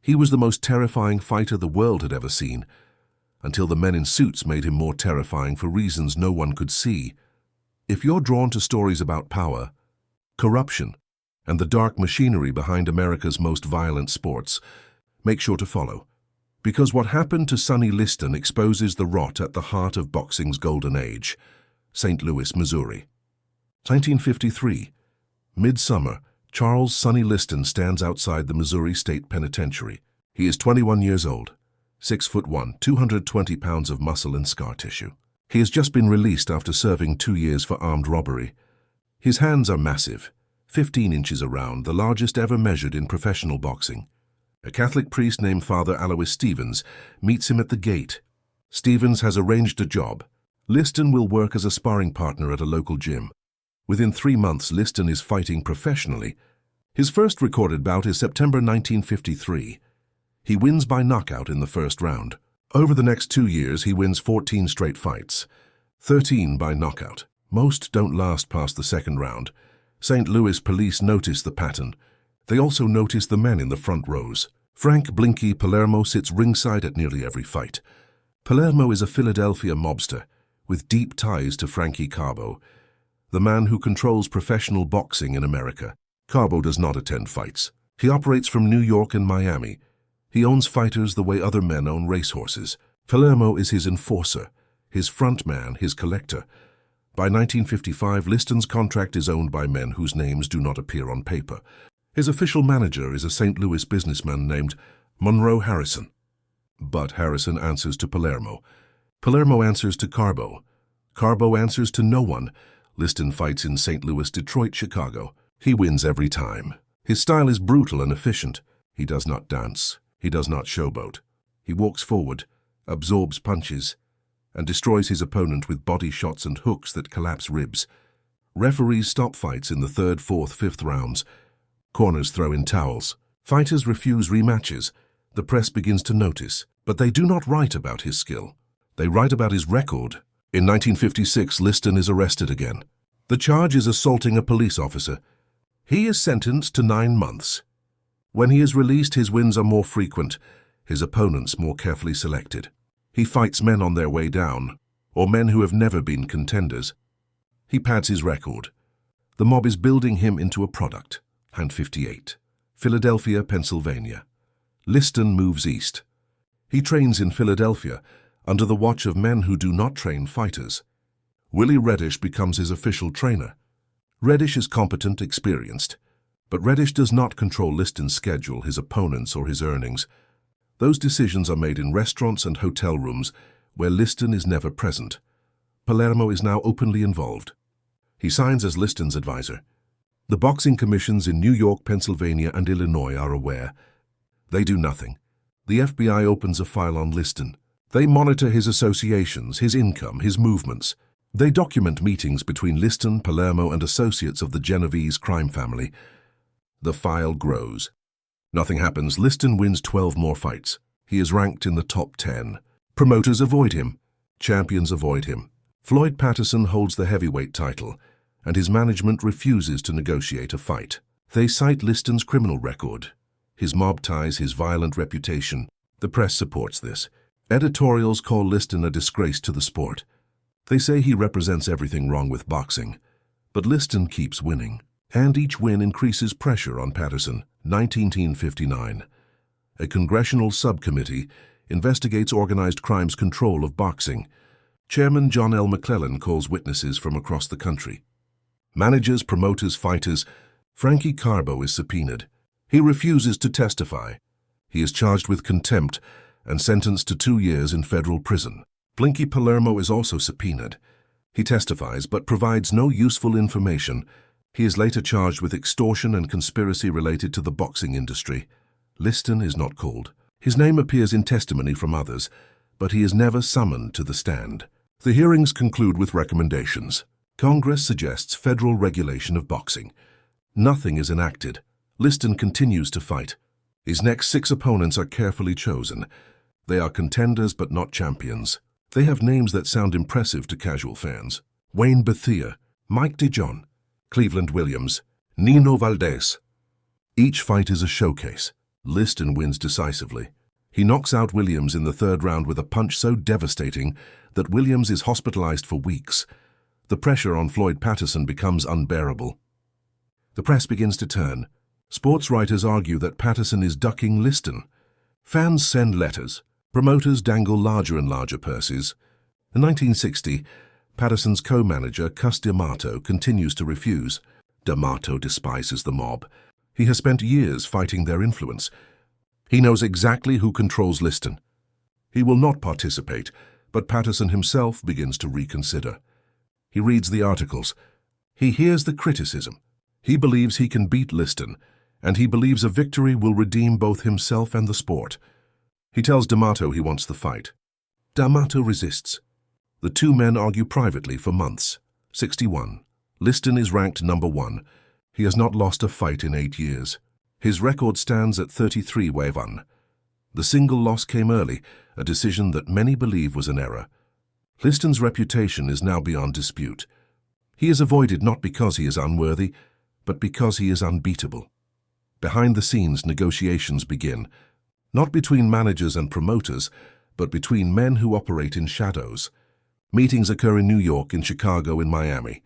He was the most terrifying fighter the world had ever seen, until the men in suits made him more terrifying for reasons no one could see. If you're drawn to stories about power, corruption, and the dark machinery behind America's most violent sports, make sure to follow. Because what happened to Sonny Liston exposes the rot at the heart of boxing's golden age. St. Louis, Missouri. 1953. Midsummer, Charles Sonny Liston stands outside the Missouri State Penitentiary. He is 21 years old, 6'1", 220 pounds of muscle and scar tissue. He has just been released after serving 2 years for armed robbery. His hands are massive, 15 inches around, the largest ever measured in professional boxing. A Catholic priest named Father Alois Stevens meets him at the gate. Stevens has arranged a job. Liston will work as a sparring partner at a local gym. Within 3 months, Liston is fighting professionally. His first recorded bout is September 1953. He wins by knockout in the first round. Over the next 2 years, he wins 14 straight fights, 13 by knockout. Most don't last past the second round. St. Louis police notice the pattern. They also notice the men in the front rows. Frank "Blinky" Palermo sits ringside at nearly every fight. Palermo is a Philadelphia mobster with deep ties to Frankie Carbo, the man who controls professional boxing in America. Carbo does not attend fights. He operates from New York and Miami. He owns fighters the way other men own racehorses. Palermo is his enforcer, his front man, his collector. By 1955, Liston's contract is owned by men whose names do not appear on paper. His official manager is a St. Louis businessman named Monroe Harrison. But Harrison answers to Palermo. Palermo answers to Carbo. Carbo answers to no one. Liston fights in St. Louis, Detroit, Chicago. He wins every time. His style is brutal and efficient. He does not dance. He does not showboat. He walks forward, absorbs punches, and destroys his opponent with body shots and hooks that collapse ribs. Referees stop fights in the 3rd, 4th, 5th rounds. Corners throw in towels. Fighters refuse rematches. The press begins to notice, but they do not write about his skill. They write about his record. In 1956, Liston is arrested again. The charge is assaulting a police officer. He is sentenced to 9 months. When he is released, his wins are more frequent, his opponents more carefully selected. He fights men on their way down, or men who have never been contenders. He pads his record. The mob is building him into a product. Hand 58. Philadelphia, Pennsylvania. Liston moves east. He trains in Philadelphia, under the watch of men who do not train fighters. Willie Reddish becomes his official trainer. Reddish is competent, experienced, but Reddish does not control Liston's schedule, his opponents, or his earnings. Those decisions are made in restaurants and hotel rooms where Liston is never present. Palermo is now openly involved. He signs as Liston's advisor. The boxing commissions in New York, Pennsylvania, and Illinois are aware. They do nothing. The FBI opens a file on Liston. They monitor his associations, his income, his movements. They document meetings between Liston, Palermo, and associates of the Genovese crime family. The file grows. Nothing happens. Liston wins 12 more fights. He is ranked in the top 10. Promoters avoid him. Champions avoid him. Floyd Patterson holds the heavyweight title, and his management refuses to negotiate a fight. They cite Liston's criminal record, his mob ties, his violent reputation. The press supports this. Editorials call Liston a disgrace to the sport. They say he represents everything wrong with boxing. But Liston keeps winning, and each win increases pressure on Patterson. 1959. A congressional subcommittee investigates organized crime's control of boxing. Chairman John L. McClellan calls witnesses from across the country. Managers, promoters, fighters. Frankie Carbo is subpoenaed. He refuses to testify. He is charged with contempt and sentenced to 2 years in federal prison. Blinky Palermo is also subpoenaed. He testifies but provides no useful information. He is later charged with extortion and conspiracy related to the boxing industry. Liston is not called. His name appears in testimony from others, but he is never summoned to the stand. The hearings conclude with recommendations. Congress suggests federal regulation of boxing. Nothing is enacted. Liston continues to fight. His next 6 opponents are carefully chosen. They are contenders but not champions. They have names that sound impressive to casual fans. Wayne Bethea, Mike DeJohn, Cleveland Williams, Nino Valdez. Each fight is a showcase. Liston wins decisively. He knocks out Williams in the third round with a punch so devastating that Williams is hospitalized for weeks. The pressure on Floyd Patterson becomes unbearable. The press begins to turn. Sports writers argue that Patterson is ducking Liston. Fans send letters. Promoters dangle larger and larger purses. In 1960, Patterson's co-manager, Cus D'Amato, continues to refuse. D'Amato despises the mob. He has spent years fighting their influence. He knows exactly who controls Liston. He will not participate, but Patterson himself begins to reconsider. He reads the articles. He hears the criticism. He believes he can beat Liston, and he believes a victory will redeem both himself and the sport. He tells D'Amato he wants the fight. D'Amato resists. The two men argue privately for months. 61. Liston is ranked number 1. He has not lost a fight in 8 years. His record stands at 33-1. The single loss came early, a decision that many believe was an error. Liston's reputation is now beyond dispute. He is avoided not because he is unworthy, but because he is unbeatable. Behind the scenes, negotiations begin, not between managers and promoters, but between men who operate in shadows. Meetings occur in New York, in Chicago, in Miami.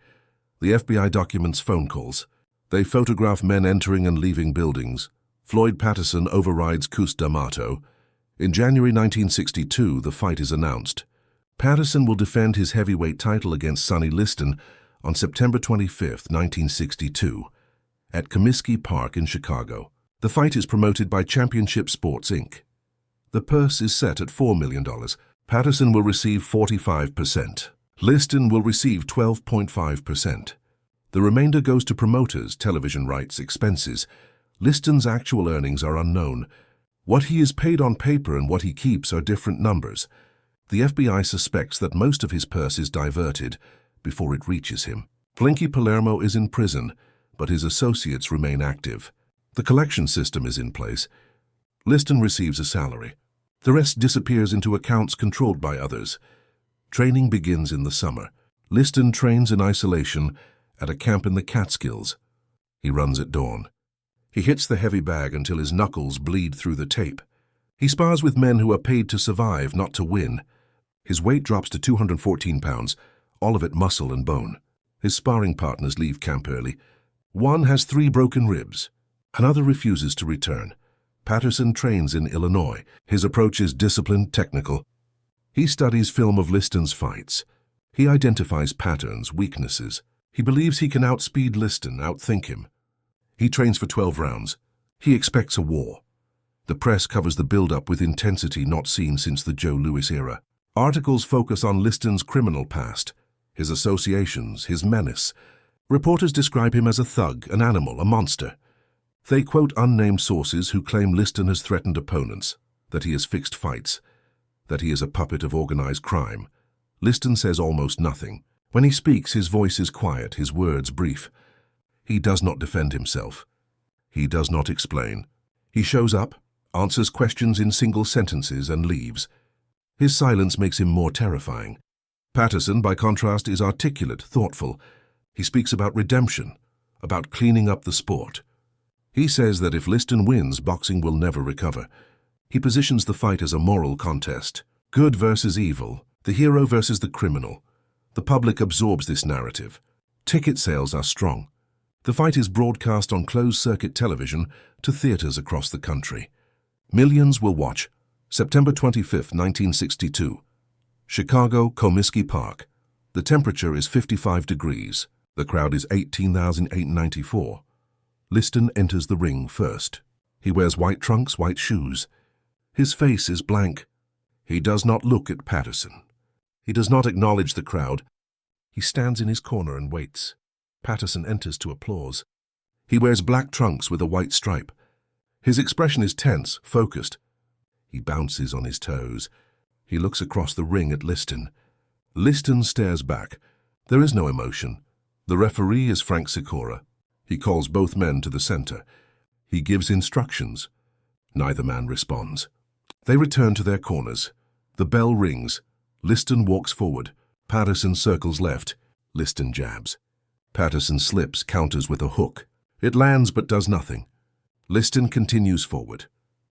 The FBI documents phone calls. They photograph men entering and leaving buildings. Floyd Patterson overrides Cus D'Amato. In January 1962, the fight is announced. Patterson will defend his heavyweight title against Sonny Liston on September 25, 1962, at Comiskey Park in Chicago. The fight is promoted by Championship Sports, Inc. The purse is set at $4 million. Patterson will receive 45%. Liston will receive 12.5%. The remainder goes to promoters, television rights, expenses. Liston's actual earnings are unknown. What he is paid on paper and what he keeps are different numbers. The FBI suspects that most of his purse is diverted before it reaches him. Blinky Palermo is in prison, but his associates remain active. The collection system is in place. Liston receives a salary. The rest disappears into accounts controlled by others. Training begins in the summer. Liston trains in isolation at a camp in the Catskills. He runs at dawn. He hits the heavy bag until his knuckles bleed through the tape. He spars with men who are paid to survive, not to win. His weight drops to 214 pounds, all of it muscle and bone. His sparring partners leave camp early. One has 3 broken ribs. Another refuses to return. Patterson trains in Illinois. His approach is disciplined, technical. He studies film of Liston's fights. He identifies patterns, weaknesses. He believes he can outspeed Liston, outthink him. He trains for 12 rounds. He expects a war. The press covers the build-up with intensity not seen since the Joe Louis era. Articles focus on Liston's criminal past, his associations, his menace. Reporters describe him as a thug, an animal, a monster. They quote unnamed sources who claim Liston has threatened opponents, that he has fixed fights, that he is a puppet of organized crime. Liston says almost nothing. When he speaks, his voice is quiet, his words brief. He does not defend himself. He does not explain. He shows up, answers questions in single sentences, and leaves. His silence makes him more terrifying. Patterson, by contrast, is articulate, thoughtful. He speaks about redemption, about cleaning up the sport. He says that if Liston wins, boxing will never recover. He positions the fight as a moral contest. Good versus evil, the hero versus the criminal. The public absorbs this narrative. Ticket sales are strong. The fight is broadcast on closed-circuit television to theaters across the country. Millions will watch. September 25, 1962. Chicago, Comiskey Park. The temperature is 55 degrees. The crowd is 18,894. Liston enters the ring first. He wears white trunks, white shoes. His face is blank. He does not look at Patterson. He does not acknowledge the crowd. He stands in his corner and waits. Patterson enters to applause. He wears black trunks with a white stripe. His expression is tense, focused. He bounces on his toes. He looks across the ring at Liston. Liston stares back. There is no emotion. The referee is Frank Sikora. He calls both men to the center. He gives instructions. Neither man responds. They return to their corners. The bell rings. Liston walks forward. Patterson circles left. Liston jabs. Patterson slips, counters with a hook. It lands but does nothing. Liston continues forward.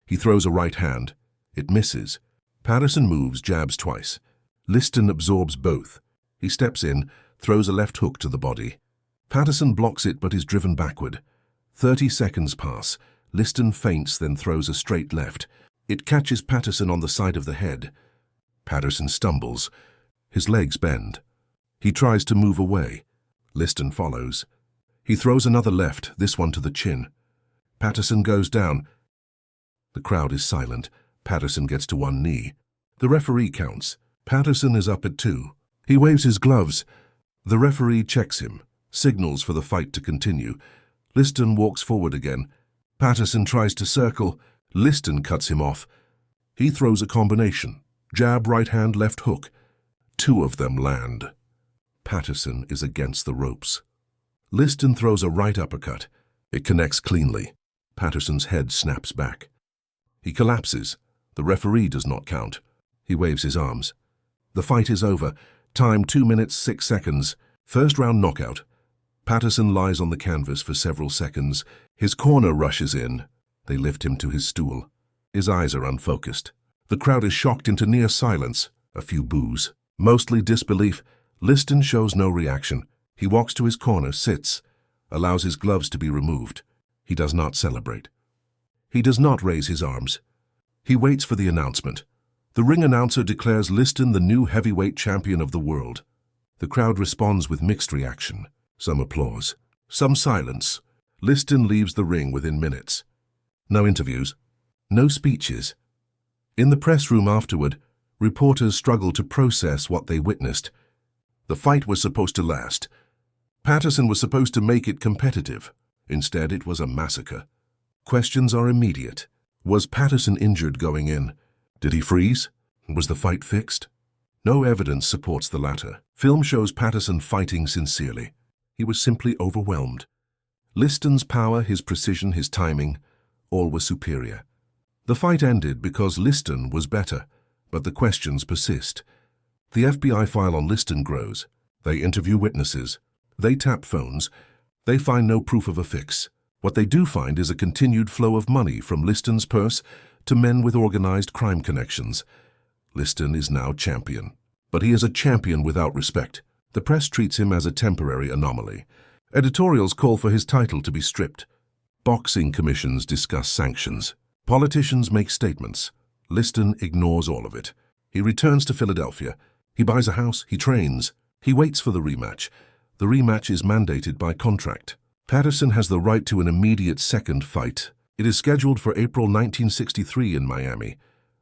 He throws a right hand. It misses. Patterson moves, jabs twice. Liston absorbs both. He steps in, throws a left hook to the body. Patterson blocks it but is driven backward. 30 seconds pass. Liston feints, then throws a straight left. It catches Patterson on the side of the head. Patterson stumbles. His legs bend. He tries to move away. Liston follows. He throws another left, this one to the chin. Patterson goes down. The crowd is silent. Patterson gets to one knee. The referee counts. Patterson is up at 2. He waves his gloves. The referee checks him, signals for the fight to continue. Liston walks forward again. Patterson tries to circle. Liston cuts him off. He throws a combination. Jab, right hand, left hook. 2 of them land. Patterson is against the ropes. Liston throws a right uppercut. It connects cleanly. Patterson's head snaps back. He collapses. The referee does not count. He waves his arms. The fight is over. Time 2 minutes 6 seconds. First round knockout. Patterson lies on the canvas for several seconds. His corner rushes in. They lift him to his stool. His eyes are unfocused. The crowd is shocked into near silence. A few boos. Mostly disbelief. Liston shows no reaction. He walks to his corner, sits, allows his gloves to be removed. He does not celebrate. He does not raise his arms. He waits for the announcement. The ring announcer declares Liston the new heavyweight champion of the world. The crowd responds with mixed reaction. Some applause, some silence. Liston leaves the ring within minutes. No interviews, no speeches. In the press room afterward, reporters struggle to process what they witnessed. The fight was supposed to last. Patterson was supposed to make it competitive. Instead, it was a massacre. Questions are immediate. Was Patterson injured going in? Did he freeze? Was the fight fixed? No evidence supports the latter. Film shows Patterson fighting sincerely. He was simply overwhelmed. Liston's power, his precision, his timing, all were superior. The fight ended because Liston was better, but the questions persist. The FBI file on Liston grows. They interview witnesses. They tap phones. They find no proof of a fix. What they do find is a continued flow of money from Liston's purse to men with organized crime connections. Liston is now champion. But he is a champion without respect. The press treats him as a temporary anomaly. Editorials call for his title to be stripped. Boxing commissions discuss sanctions. Politicians make statements. Liston ignores all of it. He returns to Philadelphia. He buys a house. He trains. He waits for the rematch. The rematch is mandated by contract. Patterson has the right to an immediate second fight. It is scheduled for April 1963 in Miami,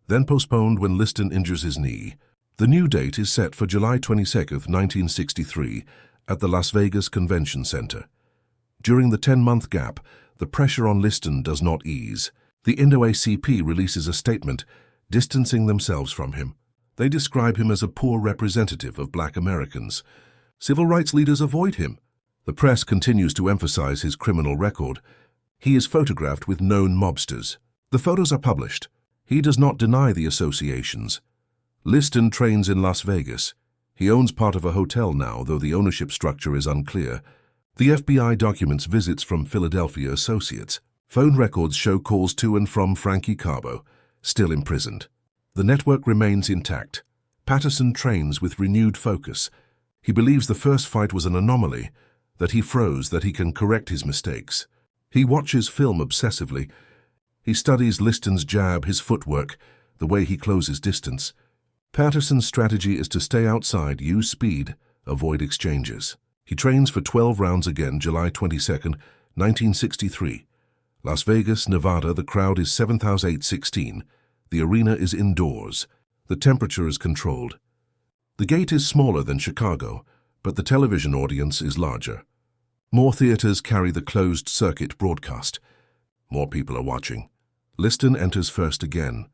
then postponed when Liston injures his knee. The new date is set for July 22, 1963, at the Las Vegas Convention Center. During the 10-month gap, the pressure on Liston does not ease. The NAACP releases a statement distancing themselves from him. They describe him as a poor representative of black Americans. Civil rights leaders avoid him. The press continues to emphasize his criminal record. He is photographed with known mobsters. The photos are published. He does not deny the associations. Liston trains in Las Vegas. He owns part of a hotel now, though the ownership structure is unclear. The FBI documents visits from Philadelphia associates. Phone records show calls to and from Frankie Carbo, still imprisoned. The network remains intact. Patterson trains with renewed focus. He believes the first fight was an anomaly, that he froze, that he can correct his mistakes. He watches film obsessively. He studies Liston's jab, his footwork, the way he closes distance. Patterson's strategy is to stay outside, use speed, avoid exchanges. He trains for 12 rounds again, July 22, 1963. Las Vegas, Nevada, the crowd is 7,816. The arena is indoors. The temperature is controlled. The gate is smaller than Chicago, but the television audience is larger. More theaters carry the closed-circuit broadcast. More people are watching. Liston enters first again.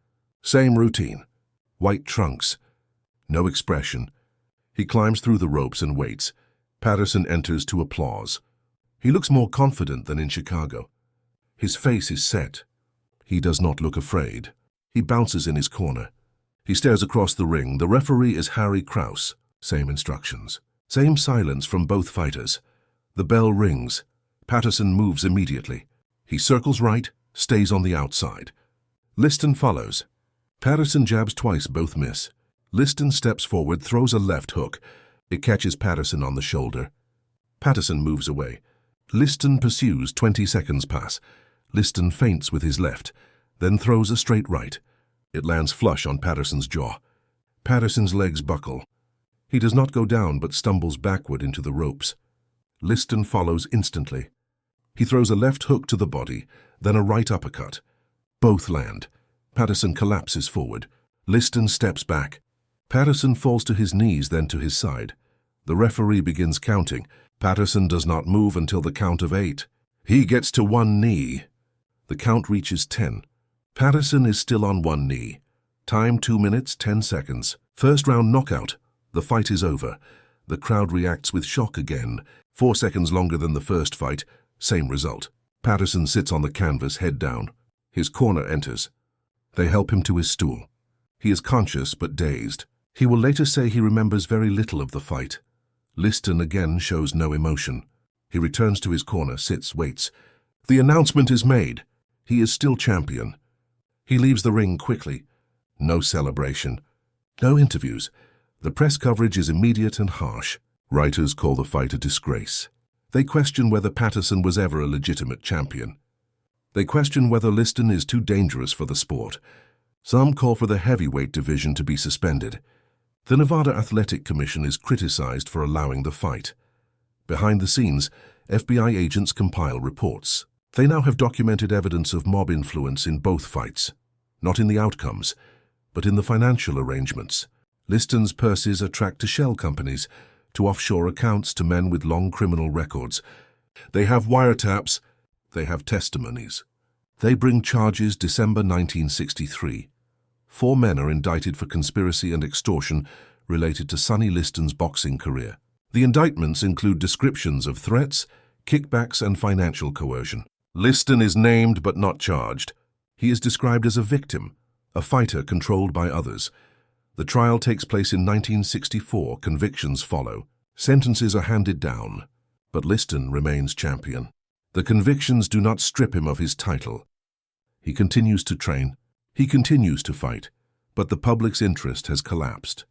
Same routine. White trunks. No expression. He climbs through the ropes and waits. Patterson enters to applause. He looks more confident than in Chicago. His face is set. He does not look afraid. He bounces in his corner. He stares across the ring. The referee is Harry Krause. Same instructions. Same silence from both fighters. The bell rings. Patterson moves immediately. He circles right, stays on the outside. Liston follows. Patterson jabs twice, both miss. Liston steps forward, throws a left hook. It catches Patterson on the shoulder. Patterson moves away. Liston pursues, 20 seconds pass. Liston feints with his left, then throws a straight right. It lands flush on Patterson's jaw. Patterson's legs buckle. He does not go down but stumbles backward into the ropes. Liston follows instantly. He throws a left hook to the body, then a right uppercut. Both land. Patterson collapses forward. Liston steps back. Patterson falls to his knees, then to his side. The referee begins counting. Patterson does not move until the count of 8. He gets to one knee. The count reaches 10. Patterson is still on one knee. Time 2 minutes, 10 seconds. First round knockout. The fight is over. The crowd reacts with shock again. 4 seconds longer than the first fight. Same result. Patterson sits on the canvas, head down. His corner enters. They help him to his stool. He is conscious but dazed. He will later say he remembers very little of the fight. Liston again shows no emotion. He returns to his corner, sits, waits. The announcement is made. He is still champion. He leaves the ring quickly. No celebration. No interviews. The press coverage is immediate and harsh. Writers call the fight a disgrace. They question whether Patterson was ever a legitimate champion. They question whether Liston is too dangerous for the sport. Some call for the heavyweight division to be suspended. The Nevada Athletic Commission is criticized for allowing the fight. Behind the scenes, FBI agents compile reports. They now have documented evidence of mob influence in both fights. Not in the outcomes, but in the financial arrangements. Liston's purses are tracked to shell companies, to offshore accounts, to men with long criminal records. They have wiretaps. They have testimonies. They bring charges. December 1963. 4 men are indicted for conspiracy and extortion related to Sonny Liston's boxing career. The indictments include descriptions of threats, kickbacks, and financial coercion. Liston is named but not charged. He is described as a victim, a fighter controlled by others. The trial takes place in 1964. Convictions follow. Sentences are handed down, but Liston remains champion. The convictions do not strip him of his title. He continues to train. He continues to fight, but the public's interest has collapsed.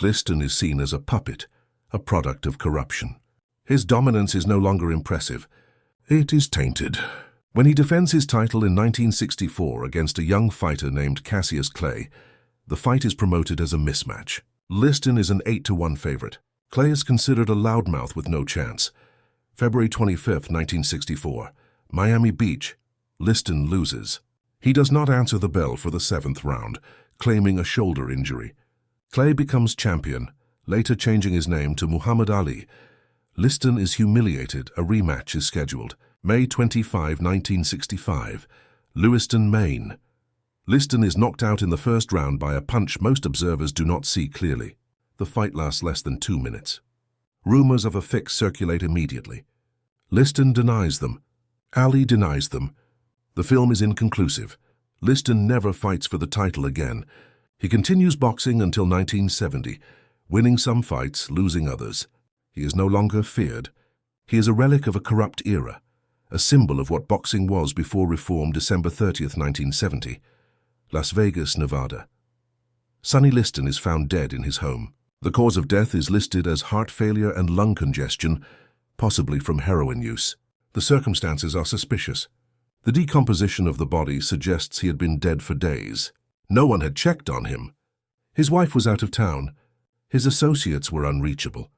Liston is seen as a puppet, a product of corruption. His dominance is no longer impressive. It is tainted. When he defends his title in 1964 against a young fighter named Cassius Clay, the fight is promoted as a mismatch. Liston is an 8-1 favorite. Clay is considered a loudmouth with no chance. February 25, 1964. Miami Beach. Liston loses. He does not answer the bell for the 7th round, claiming a shoulder injury. Clay becomes champion, later changing his name to Muhammad Ali. Liston is humiliated. A rematch is scheduled. May 25, 1965. Lewiston, Maine. Liston is knocked out in the first round by a punch most observers do not see clearly. The fight lasts less than 2 minutes. Rumors of a fix circulate immediately. Liston denies them. Ali denies them. The film is inconclusive. Liston never fights for the title again. He continues boxing until 1970, winning some fights, losing others. He is no longer feared. He is a relic of a corrupt era, a symbol of what boxing was before reform. December 30th, 1970. Las Vegas, Nevada. Sonny Liston is found dead in his home. The cause of death is listed as heart failure and lung congestion, possibly from heroin use. The circumstances are suspicious. The decomposition of the body suggests he had been dead for days. No one had checked on him. His wife was out of town. His associates were unreachable.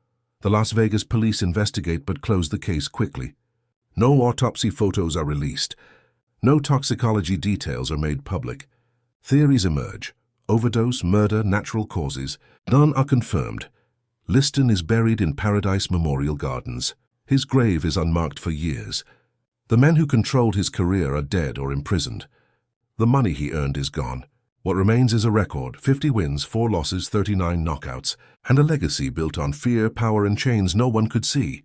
The Las Vegas police investigate but close the case quickly. No autopsy photos are released. No toxicology details are made public. Theories emerge. Overdose, murder, natural causes. None are confirmed. Liston is buried in Paradise Memorial Gardens. His grave is unmarked for years. The men who controlled his career are dead or imprisoned. The money he earned is gone. What remains is a record: 50 wins, 4 losses, 39 knockouts, and a legacy built on fear, power, and chains no one could see.